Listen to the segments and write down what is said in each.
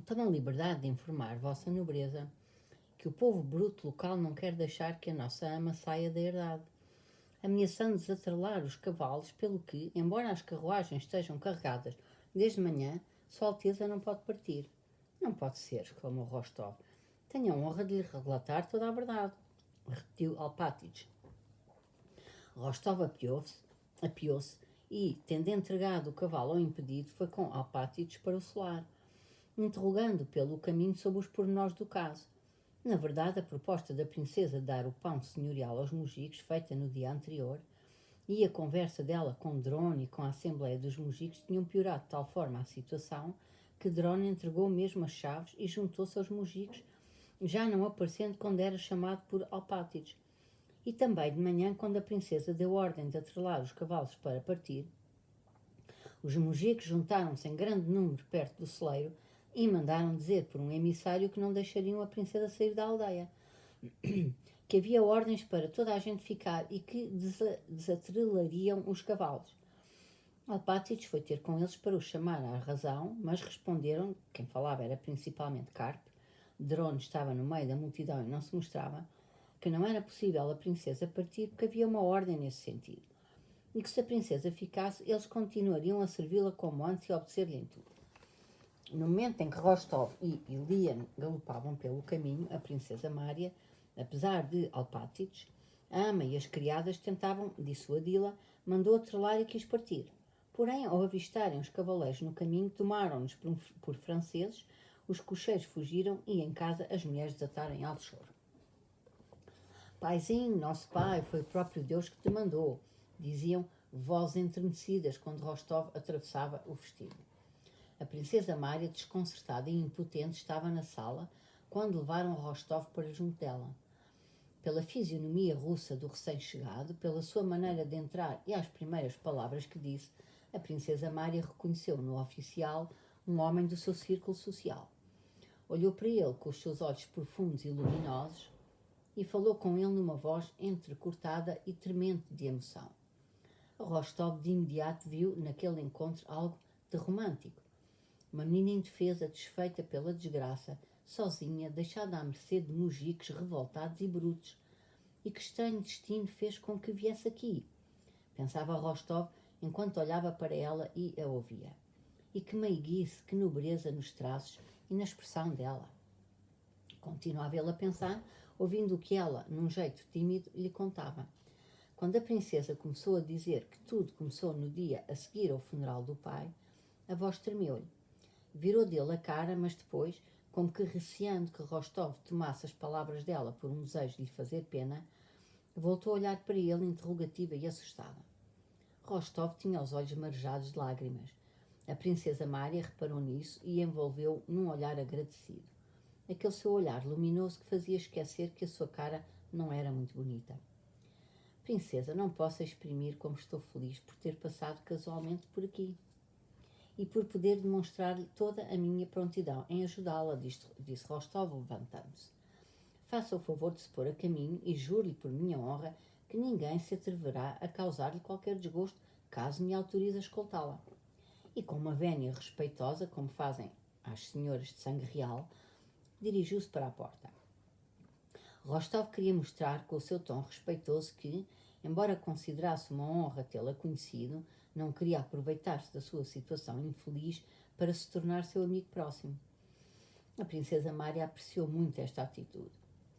Tomam liberdade de informar vossa nobreza que o povo bruto local não quer deixar que a nossa ama saia da herdade, ameaçando desatrelar os cavalos, pelo que, embora as carruagens estejam carregadas desde manhã, Sua Alteza não pode partir. Não pode ser, exclamou Rostov. Tenho a honra de lhe relatar toda a verdade, repetiu Alpátych. Rostov apiou-se e, tendo entregado o cavalo ao impedido, foi com Alpátych para o solar, interrogando pelo caminho sobre os pormenores do caso. Na verdade, a proposta da princesa de dar o pão senhorial aos mugigos, feita no dia anterior, e a conversa dela com Drone e com a Assembleia dos Mugigos tinham piorado de tal forma a situação que Drone entregou mesmo as chaves e juntou-se aos mugigos, já não aparecendo quando era chamado por Alpátych. E também de manhã, quando a princesa deu ordem de atrelar os cavalos para partir, os mugigos juntaram-se em grande número perto do celeiro e mandaram dizer por um emissário que não deixariam a princesa sair da aldeia, que havia ordens para toda a gente ficar e que desatrelariam os cavalos. Alpátych foi ter com eles para os chamar à razão, mas responderam, quem falava era principalmente Carpe, Drone estava no meio da multidão e não se mostrava, que não era possível a princesa partir porque havia uma ordem nesse sentido, e que se a princesa ficasse, eles continuariam a servi-la como antes e obedecer-lhe em tudo. No momento em que Rostov e Ilian galopavam pelo caminho, a princesa Mária, apesar de Alpátych, a ama e as criadas tentavam dissuadi-la, mandou atrelar e quis partir. Porém, ao avistarem os cavaleiros no caminho, tomaram-nos por franceses, os cocheiros fugiram e em casa as mulheres desataram em alto choro. Paizinho, nosso pai, foi o próprio Deus que te mandou, diziam vozes enternecidas quando Rostov atravessava o vestíbulo. A princesa Mária, desconcertada e impotente, estava na sala quando levaram Rostov para junto dela. Pela fisionomia russa do recém-chegado, pela sua maneira de entrar e às primeiras palavras que disse, a princesa Mária reconheceu no oficial um homem do seu círculo social. Olhou para ele com os seus olhos profundos e luminosos e falou com ele numa voz entrecortada e tremente de emoção. Rostov de imediato viu naquele encontro algo de romântico. Uma menina indefesa, desfeita pela desgraça, sozinha, deixada à mercê de mugicos revoltados e brutos. E que estranho destino fez com que viesse aqui? Pensava Rostov enquanto olhava para ela e a ouvia. E que meiguice, que nobreza nos traços e na expressão dela. Continuava ele a pensar, ouvindo o que ela, num jeito tímido, lhe contava. Quando a princesa começou a dizer que tudo começou no dia a seguir ao funeral do pai, a voz tremeu-lhe. Virou dele a cara, mas depois, como que receando que Rostov tomasse as palavras dela por um desejo de lhe fazer pena, voltou a olhar para ele interrogativa e assustada. Rostov tinha os olhos marejados de lágrimas. A princesa Mária reparou nisso e envolveu num olhar agradecido. Aquele seu olhar luminoso que fazia esquecer que a sua cara não era muito bonita. Princesa, não posso exprimir como estou feliz por ter passado casualmente por aqui e por poder demonstrar-lhe toda a minha prontidão em ajudá-la, disse Rostov, levantando-se. Faça o favor de se pôr a caminho e juro-lhe por minha honra que ninguém se atreverá a causar-lhe qualquer desgosto caso me autorize a escoltá-la. E com uma vénia respeitosa, como fazem às senhoras de sangue real, dirigiu-se para a porta. Rostov queria mostrar com o seu tom respeitoso que, embora considerasse uma honra tê-la conhecido, não queria aproveitar-se da sua situação infeliz para se tornar seu amigo próximo. A princesa Mária apreciou muito esta atitude.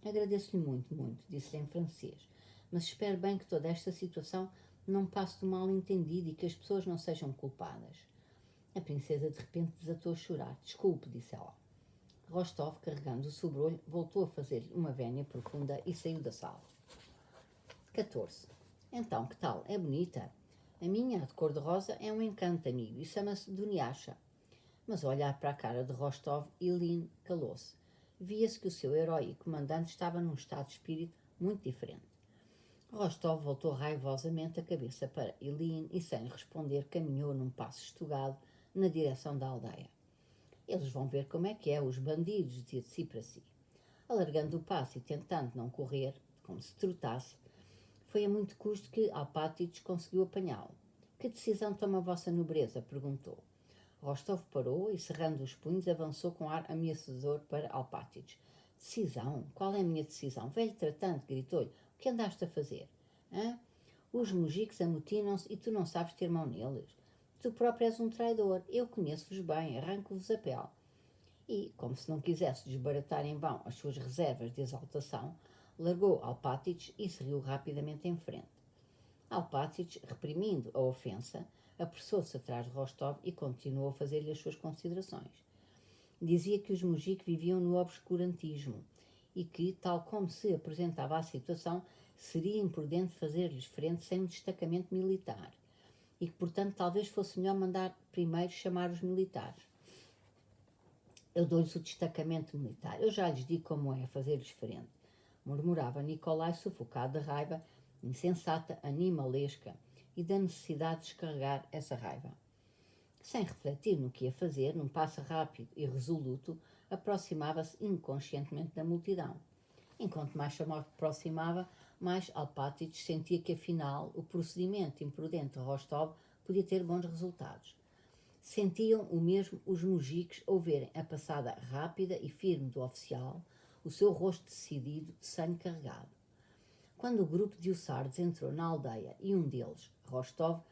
Agradeço-lhe muito, muito, disse-lhe em francês, mas espero bem que toda esta situação não passe de um mal-entendido e que as pessoas não sejam culpadas. A princesa de repente desatou a chorar. Desculpe, disse ela. Rostov, carregando o sobrolho, voltou a fazer-lhe uma vénia profunda e saiu da sala. 14. Então, que tal? É bonita? A minha, de cor-de-rosa, é um encanto, amigo, e chama-se Dunyasha. Mas ao olhar para a cara de Rostov, Ilin calou-se. Via-se que o seu herói e comandante estava num estado de espírito muito diferente. Rostov voltou raivosamente a cabeça para Ilin e, sem responder, caminhou num passo estugado na direção da aldeia. Eles vão ver como é que é, os bandidos, dizia de si para si. Alargando o passo e tentando não correr, como se trotasse, foi a muito custo que Alpátych conseguiu apanhá-lo. Que decisão toma a vossa nobreza? Perguntou. Rostov parou e, cerrando os punhos, avançou com ar ameaçador para Alpátych. Decisão? Qual é a minha decisão? Velho tratante, gritou-lhe. O que andaste a fazer? Hã? Os mujicos amotinam-se e tu não sabes ter mão neles. Tu próprio és um traidor. Eu conheço-vos bem, arranco-vos a pele. E, como se não quisesse desbaratar em vão as suas reservas de exaltação, largou Alpátych e seguiu rapidamente em frente. Alpátych, reprimindo a ofensa, apressou-se atrás de Rostov e continuou a fazer-lhe as suas considerações. Dizia que os mujicos viviam no obscurantismo e que, tal como se apresentava a situação, seria imprudente fazer-lhes frente sem um destacamento militar e que, portanto, talvez fosse melhor mandar primeiro chamar os militares. Eu dou-lhes o destacamento militar. Eu já lhes digo como é fazer-lhes frente, murmurava Nikolai, sufocado de raiva insensata, animalesca e da necessidade de descarregar essa raiva. Sem refletir no que ia fazer, num passo rápido e resoluto, aproximava-se inconscientemente da multidão. Enquanto mais se aproximava, mais Alpátych sentia que, afinal, o procedimento imprudente de Rostov podia ter bons resultados. Sentiam o mesmo os mujicos ao verem a passada rápida e firme do oficial, o seu rosto decidido, de sangue carregado. Quando o grupo de hussardos entrou na aldeia e um deles, Rostov,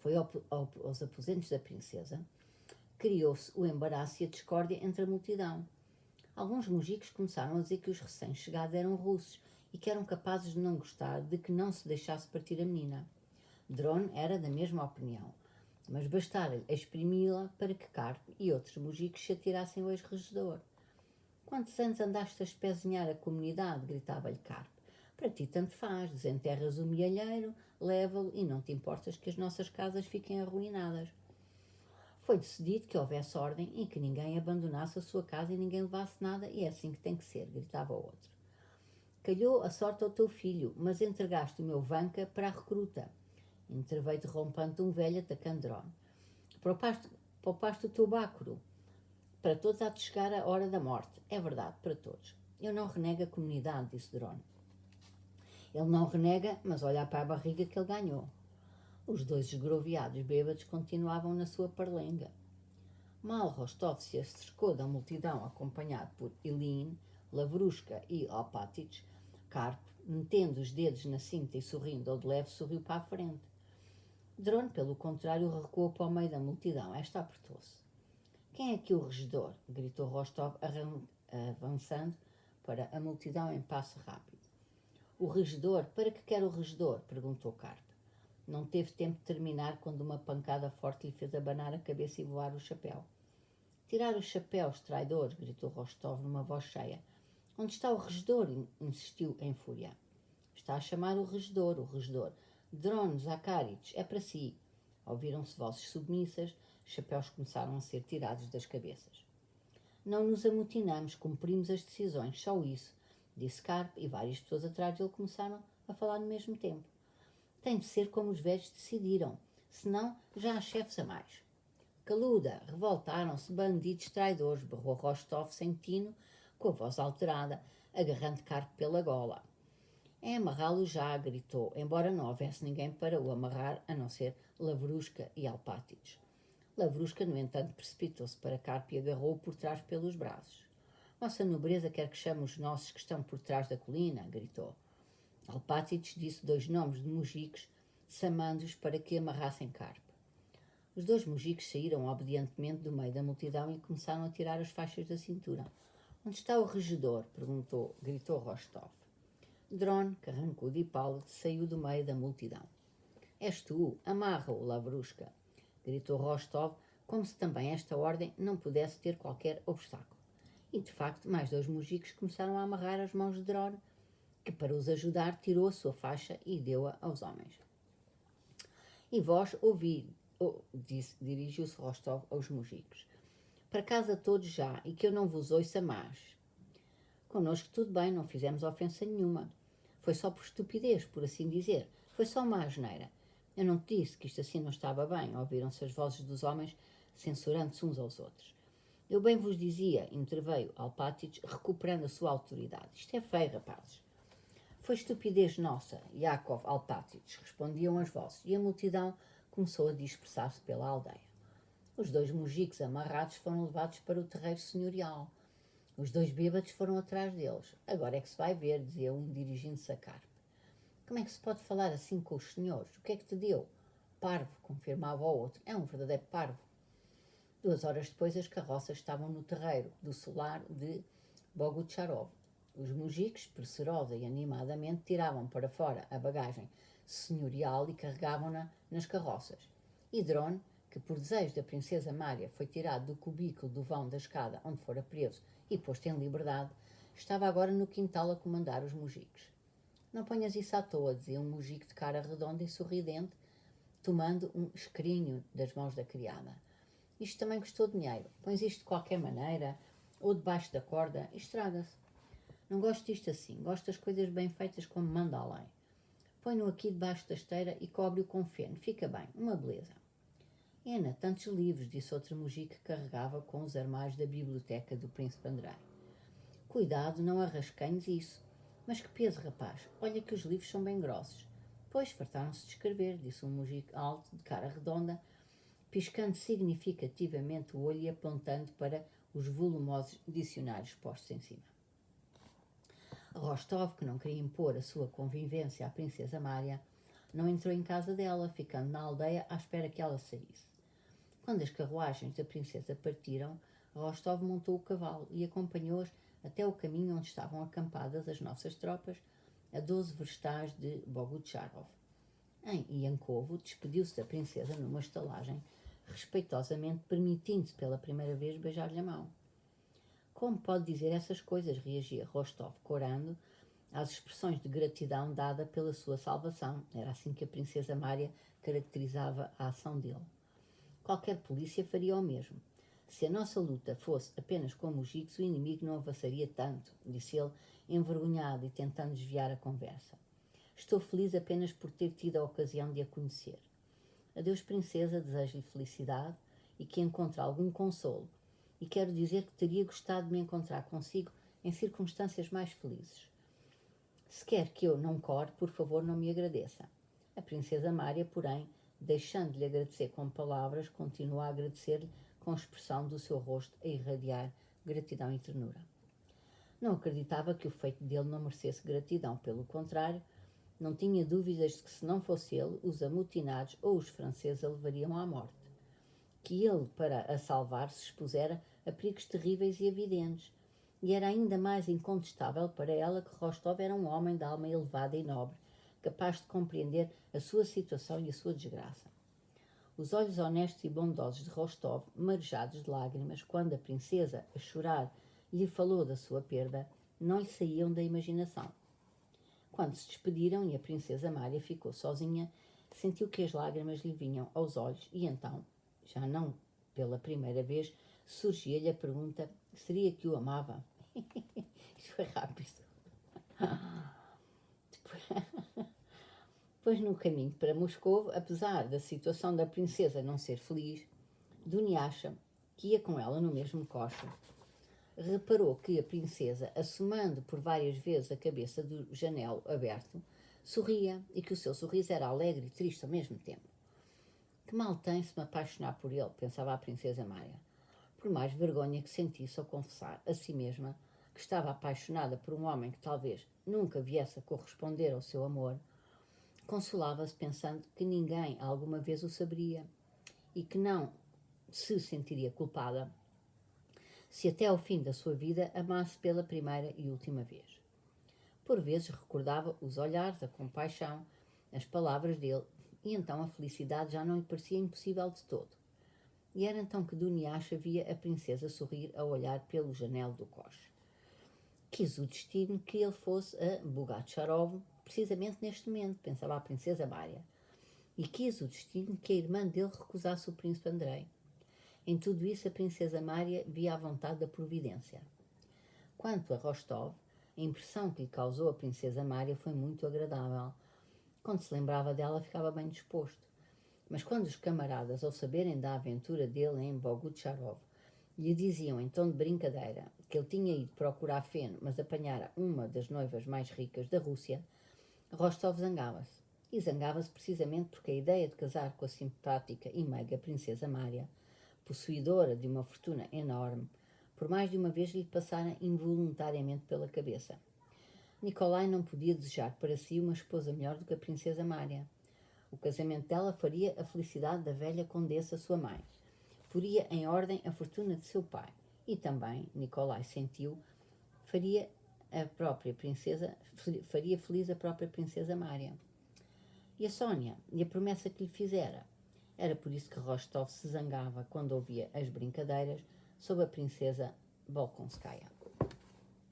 foi aos aposentos da princesa, criou-se o embaraço e a discórdia entre a multidão. Alguns mujicos começaram a dizer que os recém-chegados eram russos e que eram capazes de não gostar de que não se deixasse partir a menina. Dron era da mesma opinião, mas bastara-lhe exprimi-la para que Karp e outros mujicos se atirassem ao ex-regedor. Quantos anos andaste a espezinhar a comunidade? Gritava-lhe Karp. Para ti tanto faz, desenterras o mielheiro, leva-lo e não te importas que as nossas casas fiquem arruinadas. Foi decidido que houvesse ordem e que ninguém abandonasse a sua casa e ninguém levasse nada, e é assim que tem que ser, gritava o outro. Calhou a sorte ao teu filho, mas entregaste o meu vanca para a recruta. Interveio derrompante um velho atacando Dron. Poupaste o teu bácoro. Para todos há de chegar a hora da morte. É verdade, para todos. Eu não renego a comunidade, disse Dron. Ele não renega, mas olha para a barriga que ele ganhou. Os dois esgroviados bêbados continuavam na sua parlenga. Mal Rostov se acercou da multidão acompanhado por Ilyin, Lavrushka e Alpátych, Karp, metendo os dedos na cinta e sorrindo ao de leve, sorriu para a frente. Dron, pelo contrário, recuou para o meio da multidão. Esta apertou-se. Quem é aqui o regedor? Gritou Rostov, avançando para a multidão em passo rápido. O regedor? Para que quer o regedor? Perguntou Karp. Não teve tempo de terminar quando uma pancada forte lhe fez abanar a cabeça e voar o chapéu. Tirar os chapéus, traidores! Gritou Rostov numa voz cheia. Onde está o regedor? Insistiu em fúria. Está a chamar o regedor, o regedor. Dron Zakharich, é para si. Ouviram-se vozes submissas, chapéus começaram a ser tirados das cabeças. Não nos amotinamos, cumprimos as decisões, só isso, disse Karp, e várias pessoas atrás dele começaram a falar no mesmo tempo. Tem de ser como os velhos decidiram, senão já há chefes a mais. Caluda, revoltaram-se, bandidos traidores, berrou Rostov sem tino, com a voz alterada, agarrando Karp pela gola. É amarrá-lo já, gritou, embora não houvesse ninguém para o amarrar, a não ser Lavrushka e Alpátych. Lavrushka, no entanto, precipitou-se para Karp e agarrou-o por trás pelos braços. Vossa nobreza quer que chame os nossos que estão por trás da colina, gritou. Alpátych disse 2 nomes de mujicos, chamando-os para que amarrassem Karp. Os 2 mujicos saíram obedientemente do meio da multidão e começaram a tirar as faixas da cintura. Onde está o regedor? Gritou Rostov. Dron, carrancudo e pálido, saiu do meio da multidão. És tu, amarra-o, Lavrushka, gritou Rostov, como se também esta ordem não pudesse ter qualquer obstáculo. E, de facto, mais 2 mujicos começaram a amarrar as mãos de Dron, que, para os ajudar, tirou a sua faixa e deu-a aos homens. E vós dirigiu-se Rostov aos mujicos. Para casa todos já, e que eu não vos ouça mais. Connosco tudo bem, não fizemos ofensa nenhuma. Foi só por estupidez, por assim dizer. Foi só uma asneira. Eu não te disse que isto assim não estava bem. Ouviram-se as vozes dos homens censurando-se uns aos outros. Eu bem vos dizia, interveio Alpátych, recuperando a sua autoridade. Isto é feio, rapazes. Foi estupidez nossa, Yakov Alpátych, respondiam as vozes, e a multidão começou a dispersar-se pela aldeia. Os 2 mujicos amarrados foram levados para o terreiro senhorial. Os 2 bêbados foram atrás deles. Agora é que se vai ver, dizia um dirigindo-se a Carpe. Como é que se pode falar assim com os senhores? O que é que te deu? Parvo, confirmava o outro. É um verdadeiro parvo. 2 horas depois as carroças estavam no terreiro do solar de Bogucharov. Os mujicos, pressurosa e animadamente, tiravam para fora a bagagem senhorial e carregavam-na nas carroças. E Drone, que por desejo da princesa Mária foi tirado do cubículo do vão da escada onde fora preso e posto em liberdade, estava agora no quintal a comandar os mujicos. Não ponhas isso à toa, dizia um mujico de cara redonda e sorridente, tomando um escrinho das mãos da criada. Isto também custou dinheiro. Pões isto de qualquer maneira, ou debaixo da corda, e estraga-se. Não gosto disto assim. Gosto das coisas bem feitas como manda a lei. Põe-no aqui debaixo da esteira e cobre-o com feno. Fica bem. Uma beleza. Ana, tantos livros, disse outro mujico que carregava com os armários da biblioteca do príncipe Andrei. Cuidado, não arrasquenhes isso. Mas que peso, rapaz. Olha que os livros são bem grossos. Pois, fartaram-se de escrever, disse um mujico alto, de cara redonda, piscando significativamente o olho e apontando para os volumosos dicionários postos em cima. Rostov, que não queria impor a sua convivência à princesa Mária, não entrou em casa dela, ficando na aldeia à espera que ela saísse. Quando as carruagens da princesa partiram, Rostov montou o cavalo e acompanhou-as até o caminho onde estavam acampadas as nossas tropas, a 12 verstais de Bogucharov. Em Yankovo, despediu-se da princesa numa estalagem, respeitosamente permitindo-se pela primeira vez beijar-lhe a mão. Como pode dizer essas coisas? Reagia Rostov, corando às expressões de gratidão dada pela sua salvação. Era assim que a princesa Mária caracterizava a ação dele. Qualquer polícia faria o mesmo. Se a nossa luta fosse apenas com mujicos, o inimigo não avançaria tanto, disse ele, envergonhado e tentando desviar a conversa. Estou feliz apenas por ter tido a ocasião de a conhecer. Adeus, princesa, desejo-lhe felicidade e que encontre algum consolo. E quero dizer que teria gostado de me encontrar consigo em circunstâncias mais felizes. Se quer que eu não core, por favor, não me agradeça. A princesa Mária, porém, deixando-lhe agradecer com palavras, continua a agradecer-lhe com a expressão do seu rosto a irradiar gratidão e ternura. Não acreditava que o feito dele não merecesse gratidão, pelo contrário, não tinha dúvidas de que se não fosse ele, os amotinados ou os franceses a levariam à morte. Que ele, para a salvar, se expusera a perigos terríveis e evidentes, e era ainda mais incontestável para ela que Rostov era um homem de alma elevada e nobre, capaz de compreender a sua situação e a sua desgraça. Os olhos honestos e bondosos de Rostov, marejados de lágrimas, quando a princesa, a chorar, lhe falou da sua perda, não lhe saíam da imaginação. Quando se despediram e a princesa Mária ficou sozinha, sentiu que as lágrimas lhe vinham aos olhos e então, já não pela primeira vez, surgia-lhe a pergunta: seria que o amava? Isto foi rápido. Depois, no caminho para Moscou, apesar da situação da princesa não ser feliz, Dunyasha, que ia com ela no mesmo coche, reparou que a princesa, assomando por várias vezes a cabeça do janelo aberto, sorria e que o seu sorriso era alegre e triste ao mesmo tempo. Que mal tem se me apaixonar por ele, pensava a princesa Mária. Por mais vergonha que sentisse ao confessar a si mesma que estava apaixonada por um homem que talvez nunca viesse a corresponder ao seu amor, consolava-se pensando que ninguém alguma vez o saberia e que não se sentiria culpada se até ao fim da sua vida amasse pela primeira e última vez. Por vezes recordava os olhares, a compaixão, as palavras dele, e então a felicidade já não lhe parecia impossível de todo. E era então que Dunyasha via a princesa sorrir a olhar pelo janelo do coche. Quis o destino que ele fosse a Bogucharov precisamente neste momento, pensava a princesa Mária. E quis o destino que a irmã dele recusasse o príncipe Andrei. Em tudo isso, a princesa Mária via a vontade da providência. Quanto a Rostov, a impressão que lhe causou a princesa Mária foi muito agradável. Quando se lembrava dela, ficava bem disposto. Mas quando os camaradas, ao saberem da aventura dele em Bogucharov, lhe diziam em tom de brincadeira que ele tinha ido procurar feno, mas apanhara uma das noivas mais ricas da Rússia, Rostov zangava-se. E zangava-se precisamente porque a ideia de casar com a simpática e meiga princesa Mária possuidora de uma fortuna enorme, por mais de uma vez lhe passara involuntariamente pela cabeça. Nikolai não podia desejar para si uma esposa melhor do que a princesa Mária. O casamento dela faria a felicidade da velha condessa, sua mãe. Poria em ordem a fortuna de seu pai. E também, Nikolai sentiu, faria feliz a própria princesa Mária. E a Sónia, e a promessa que lhe fizera. Era por isso que Rostov se zangava quando ouvia as brincadeiras sobre a princesa Bolkonskaya.